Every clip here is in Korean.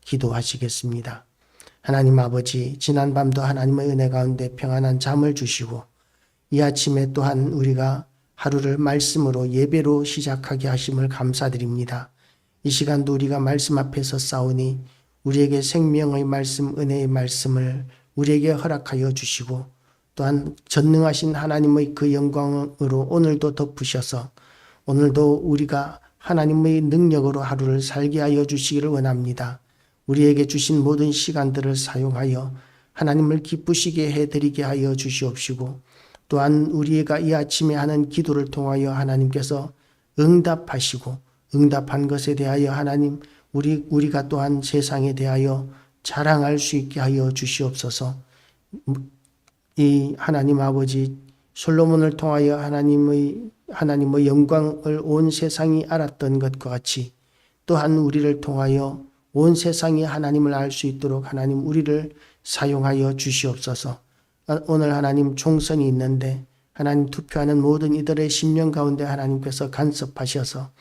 기도하시겠습니다. 하나님 아버지, 지난밤도 하나님의 은혜 가운데 평안한 잠을 주시고 이 아침에 또한 우리가 하루를 말씀으로 예배로 시작하게 하심을 감사드립니다. 이 시간도 우리가 말씀 앞에서 싸우니 우리에게 생명의 말씀, 은혜의 말씀을 우리에게 허락하여 주시고 또한 전능하신 하나님의 그 영광으로 오늘도 덮으셔서 오늘도 우리가 하나님의 능력으로 하루를 살게 하여 주시기를 원합니다. 우리에게 주신 모든 시간들을 사용하여 하나님을 기쁘시게 해드리게 하여 주시옵시고 또한 우리가 이 아침에 하는 기도를 통하여 하나님께서 응답하시고 응답한 것에 대하여 하나님 우리가 또한 세상에 대하여 자랑할 수 있게 하여 주시옵소서. 이 하나님 아버지 솔로몬을 통하여 하나님의 영광을 온 세상이 알았던 것과 같이 또한 우리를 통하여 온 세상이 하나님을 알 수 있도록 하나님 우리를 사용하여 주시옵소서. 오늘 하나님 총선이 있는데 하나님 투표하는 모든 이들의 심령 가운데 하나님께서 간섭하셔서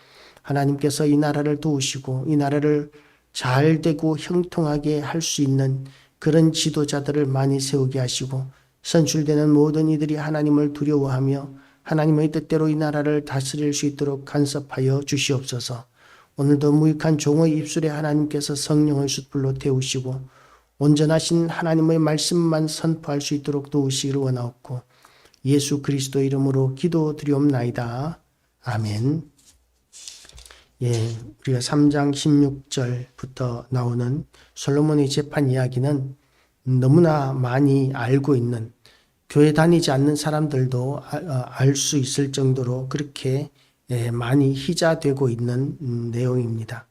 하나님께서 이 나라를 도우시고 이 나라를 잘 되고 형통하게 할 수 있는 그런 지도자들을 많이 세우게 하시고 선출되는 모든 이들이 하나님을 두려워하며 하나님의 뜻대로 이 나라를 다스릴 수 있도록 간섭하여 주시옵소서. 오늘도 무익한 종의 입술에 하나님께서 성령의 숯불로 태우시고 온전하신 하나님의 말씀만 선포할 수 있도록 도우시기를 원하옵고 예수 그리스도 이름으로 기도드리옵나이다. 아멘. 우리가 3장 16절부터 나오는 솔로몬의 재판 이야기는 너무나 많이 알고 있는 교회 다니지 않는 사람들도 알 수 있을 정도로 그렇게 많이 희자되고 있는 내용입니다.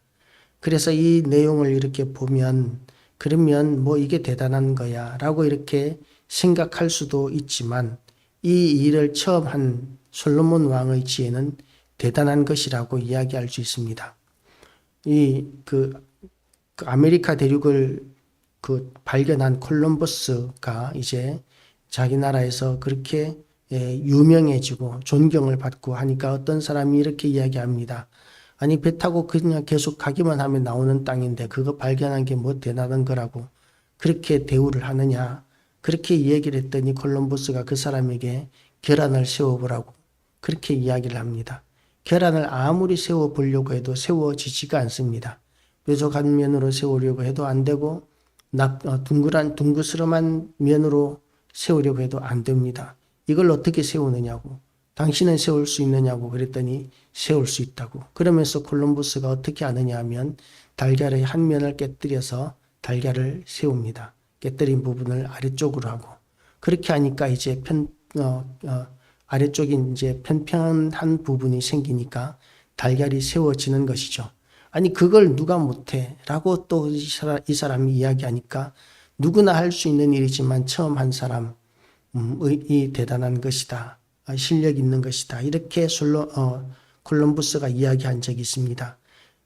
그래서 이 내용을 이렇게 보면 그러면 뭐 이게 대단한 거야 라고 이렇게 생각할 수도 있지만 이 일을 처음 한 솔로몬 왕의 지혜는 대단한 것이라고 이야기할 수 있습니다. 그 아메리카 대륙을 발견한 콜럼버스가 이제 자기 나라에서 그렇게 유명해지고 존경을 받고 하니까 어떤 사람이 이렇게 이야기합니다. 아니 배 타고 그냥 계속 가기만 하면 나오는 땅인데 그거 발견한 게 뭐 대단한 거라고 그렇게 대우를 하느냐. 그렇게 이야기를 했더니 콜럼버스가 그 사람에게 계란을 세워보라고 그렇게 이야기를 합니다. 계란을 아무리 세워보려고 해도 세워지지가 않습니다. 뾰족한 면으로 세우려고 해도 안 되고 둥그스름한 면으로 세우려고 해도 안 됩니다. 이걸 어떻게 세우느냐고 당신은 세울 수 있느냐고 그랬더니 세울 수 있다고. 그러면서 콜럼버스가 어떻게 하느냐 하면 달걀의 한 면을 깨뜨려서 달걀을 세웁니다. 깨뜨린 부분을 아래쪽으로 하고 그렇게 하니까 이제 아래쪽이 이제 편편한 부분이 생기니까 달걀이 세워지는 것이죠. 아니 그걸 누가 못해 라고 또 이 사람이 이야기하니까 누구나 할 수 있는 일이지만 처음 한 사람이 대단한 것이다. 실력 있는 것이다. 이렇게 콜럼버스가 이야기한 적이 있습니다.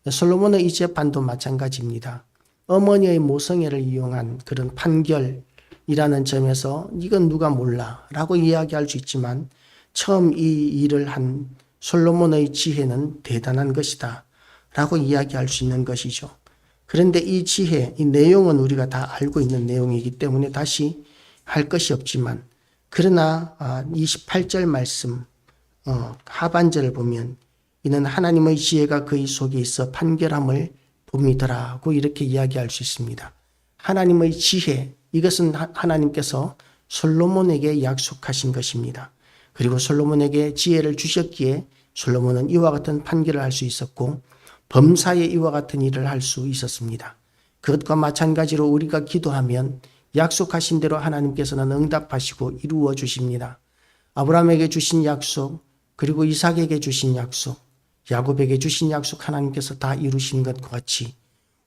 솔로몬의 이 재판도 마찬가지입니다. 어머니의 모성애를 이용한 그런 판결이라는 점에서 이건 누가 몰라 라고 이야기할 수 있지만 처음 이 일을 한 솔로몬의 지혜는 대단한 것이다 라고 이야기할 수 있는 것이죠. 그런데 이 지혜, 이 내용은 우리가 다 알고 있는 내용이기 때문에 다시 할 것이 없지만 그러나 28절 말씀 하반절을 보면 이는 하나님의 지혜가 그의 속에 있어 판결함을 봅니다라고 이렇게 이야기할 수 있습니다. 하나님의 지혜, 이것은 하나님께서 솔로몬에게 약속하신 것입니다. 그리고 솔로몬에게 지혜를 주셨기에 솔로몬은 이와 같은 판결을 할 수 있었고 범사에 이와 같은 일을 할 수 있었습니다. 그것과 마찬가지로 우리가 기도하면 약속하신 대로 하나님께서는 응답하시고 이루어 주십니다. 아브라함에게 주신 약속, 그리고 이삭에게 주신 약속, 야곱에게 주신 약속 하나님께서 다 이루신 것과 같이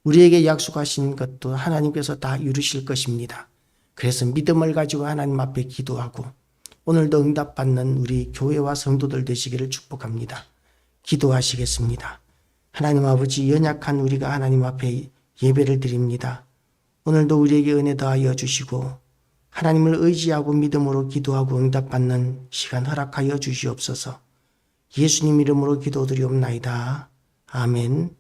우리에게 약속하신 것도 하나님께서 다 이루실 것입니다. 그래서 믿음을 가지고 하나님 앞에 기도하고 오늘도 응답받는 우리 교회와 성도들 되시기를 축복합니다. 기도하시겠습니다. 하나님 아버지, 연약한 우리가 하나님 앞에 예배를 드립니다. 오늘도 우리에게 은혜 더하여 주시고 하나님을 의지하고 믿음으로 기도하고 응답받는 시간 허락하여 주시옵소서. 예수님 이름으로 기도드리옵나이다. 아멘.